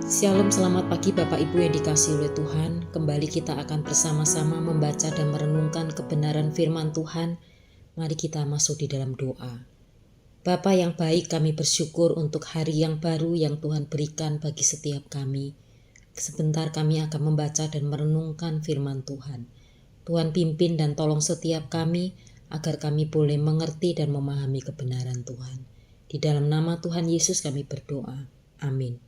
Shalom, selamat pagi Bapak Ibu yang dikasihi oleh Tuhan. Kembali kita akan bersama-sama membaca dan merenungkan kebenaran firman Tuhan. Mari kita masuk di dalam doa. Bapa yang baik, kami bersyukur untuk hari yang baru yang Tuhan berikan bagi setiap kami. Sebentar kami akan membaca dan merenungkan firman Tuhan. Tuhan pimpin dan tolong setiap kami agar kami boleh mengerti dan memahami kebenaran Tuhan. Di dalam nama Tuhan Yesus kami berdoa. Amin.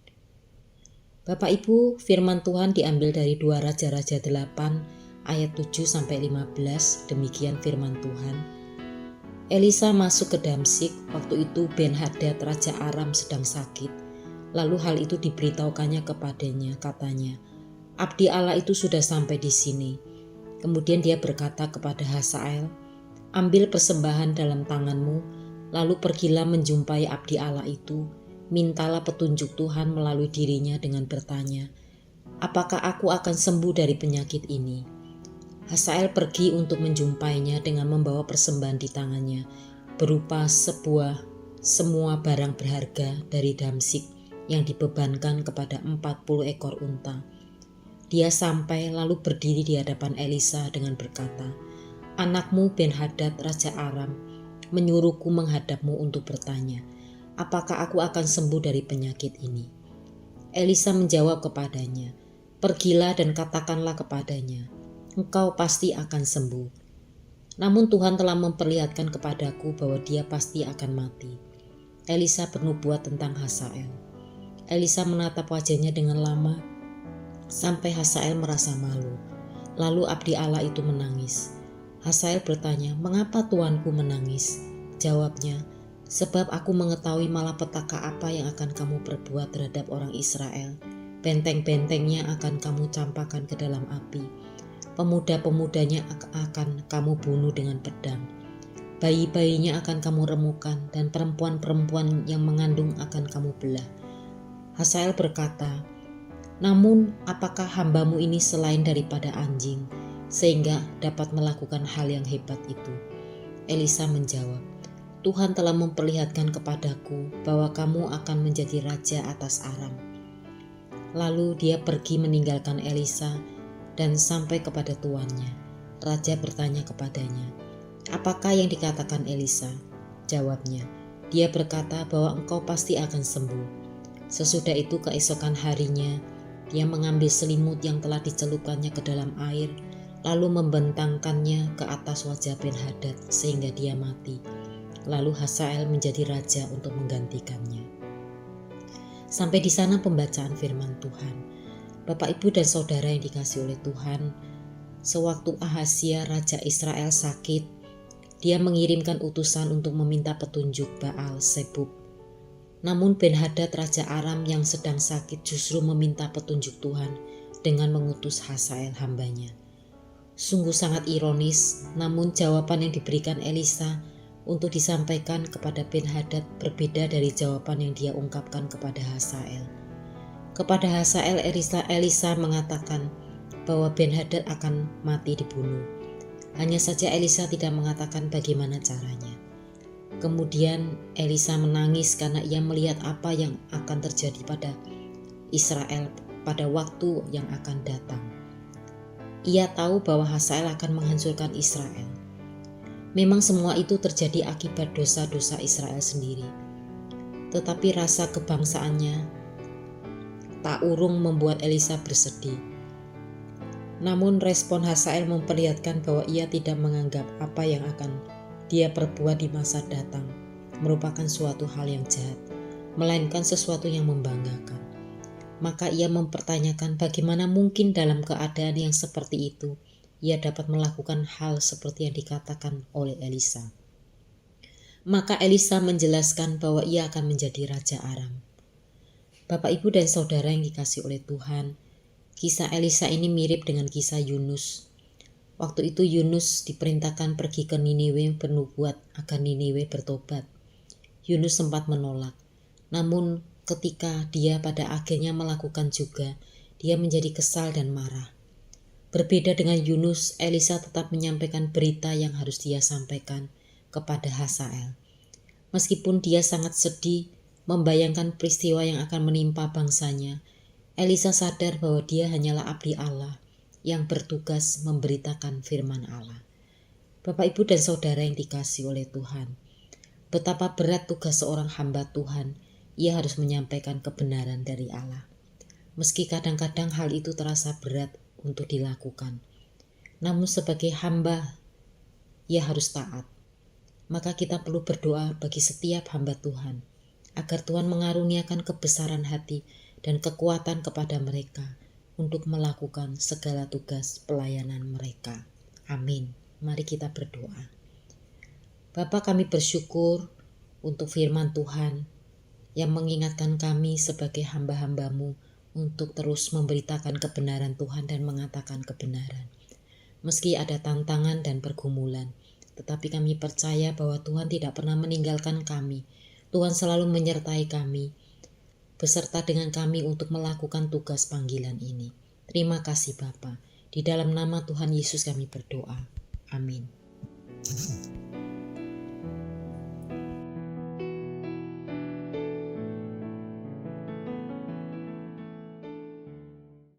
Bapak Ibu, firman Tuhan diambil dari 2 Raja-Raja 8 ayat 7-15. Demikian firman Tuhan. Elisa masuk ke Damsyik. Waktu itu Ben-Hadad Raja Aram sedang sakit. Lalu hal itu diberitahukannya kepadanya, katanya, "Abdi Allah itu sudah sampai di sini." Kemudian dia berkata kepada Hazael, "Ambil persembahan dalam tanganmu, lalu pergilah menjumpai abdi Allah itu. Mintalah petunjuk Tuhan melalui dirinya dengan bertanya, 'Apakah aku akan sembuh dari penyakit ini?' Hazael pergi untuk menjumpainya dengan membawa persembahan di tangannya, berupa semua barang berharga dari Damsyik yang dibebankan kepada 40 ekor unta. Dia sampai lalu berdiri di hadapan Elisa dengan berkata, 'Anakmu Ben-Hadad Raja Aram menyuruhku menghadapmu untuk bertanya, apakah aku akan sembuh dari penyakit ini?' Elisa menjawab kepadanya, 'Pergilah dan katakanlah kepadanya, engkau pasti akan sembuh.' Namun Tuhan telah memperlihatkan kepadaku bahwa dia pasti akan mati." Elisa bernubuat tentang Hazael. Elisa menatap wajahnya dengan lama sampai Hazael merasa malu. Lalu abdi Allah itu menangis. Hazael bertanya, "Mengapa tuanku menangis?" Jawabnya, "Sebab aku mengetahui malapetaka apa yang akan kamu perbuat terhadap orang Israel. Benteng-bentengnya akan kamu campakkan ke dalam api. Pemuda-pemudanya akan kamu bunuh dengan pedang. Bayi-bayinya akan kamu remukan dan perempuan-perempuan yang mengandung akan kamu belah." Hazael berkata, "Namun apakah hambamu ini selain daripada anjing, sehingga dapat melakukan hal yang hebat itu?" Elisa menjawab, "Tuhan telah memperlihatkan kepadaku bahwa kamu akan menjadi raja atas Aram." Lalu dia pergi meninggalkan Elisa dan sampai kepada tuannya. Raja bertanya kepadanya, "Apakah yang dikatakan Elisa?" Jawabnya, "Dia berkata bahwa engkau pasti akan sembuh." Sesudah itu keesokan harinya, dia mengambil selimut yang telah dicelupkannya ke dalam air, lalu membentangkannya ke atas wajah Ben-Hadad sehingga dia mati. Lalu Hazael menjadi raja untuk menggantikannya. Sampai di sana pembacaan firman Tuhan. Bapak, Ibu, dan Saudara yang dikasihi oleh Tuhan, sewaktu Ahazia Raja Israel sakit, dia mengirimkan utusan untuk meminta petunjuk Baal Zebub. Namun Ben-Hadad Raja Aram yang sedang sakit justru meminta petunjuk Tuhan dengan mengutus Hazael hambanya. Sungguh sangat ironis, namun jawaban yang diberikan Elisa untuk disampaikan kepada Ben-Hadad berbeda dari jawaban yang dia ungkapkan kepada Hazael. Kepada Hazael, Elisa mengatakan bahwa Ben-Hadad akan mati dibunuh. Hanya saja Elisa tidak mengatakan bagaimana caranya. Kemudian Elisa menangis karena ia melihat apa yang akan terjadi pada Israel pada waktu yang akan datang. Ia tahu bahwa Hazael akan menghancurkan Israel. Memang semua itu terjadi akibat dosa-dosa Israel sendiri. Tetapi rasa kebangsaannya tak urung membuat Elisa bersedih. Namun respon Hazael memperlihatkan bahwa ia tidak menganggap apa yang akan dia perbuat di masa datang merupakan suatu hal yang jahat, melainkan sesuatu yang membanggakan. Maka ia mempertanyakan bagaimana mungkin dalam keadaan yang seperti itu ia dapat melakukan hal seperti yang dikatakan oleh Elisa. Maka Elisa menjelaskan bahwa ia akan menjadi Raja Aram. Bapak, Ibu, dan Saudara yang dikasihi oleh Tuhan, kisah Elisa ini mirip dengan kisah Yunus. Waktu itu Yunus diperintahkan pergi ke Niniwe bernubuat agar Niniwe bertobat. Yunus sempat menolak. Namun ketika dia pada akhirnya melakukan juga, dia menjadi kesal dan marah. Berbeda dengan Yunus, Elisa tetap menyampaikan berita yang harus dia sampaikan kepada Hazael. Meskipun dia sangat sedih membayangkan peristiwa yang akan menimpa bangsanya, Elisa sadar bahwa dia hanyalah abdi Allah yang bertugas memberitakan firman Allah. Bapak, Ibu, dan Saudara yang dikasihi oleh Tuhan, betapa berat tugas seorang hamba Tuhan. Ia harus menyampaikan kebenaran dari Allah. Meski kadang-kadang hal itu terasa berat untuk dilakukan. Namun sebagai hamba, ia harus taat. Maka kita perlu berdoa bagi setiap hamba Tuhan, agar Tuhan mengaruniakan kebesaran hati dan kekuatan kepada mereka untuk melakukan segala tugas pelayanan mereka. Amin. Mari kita berdoa. Bapa, kami bersyukur untuk firman Tuhan yang mengingatkan kami sebagai hamba-hamba-Mu untuk terus memberitakan kebenaran Tuhan dan mengatakan kebenaran. Meski ada tantangan dan pergumulan, tetapi kami percaya bahwa Tuhan tidak pernah meninggalkan kami. Tuhan selalu menyertai kami, beserta dengan kami untuk melakukan tugas panggilan ini. Terima kasih Bapa. Di dalam nama Tuhan Yesus kami berdoa. Amin.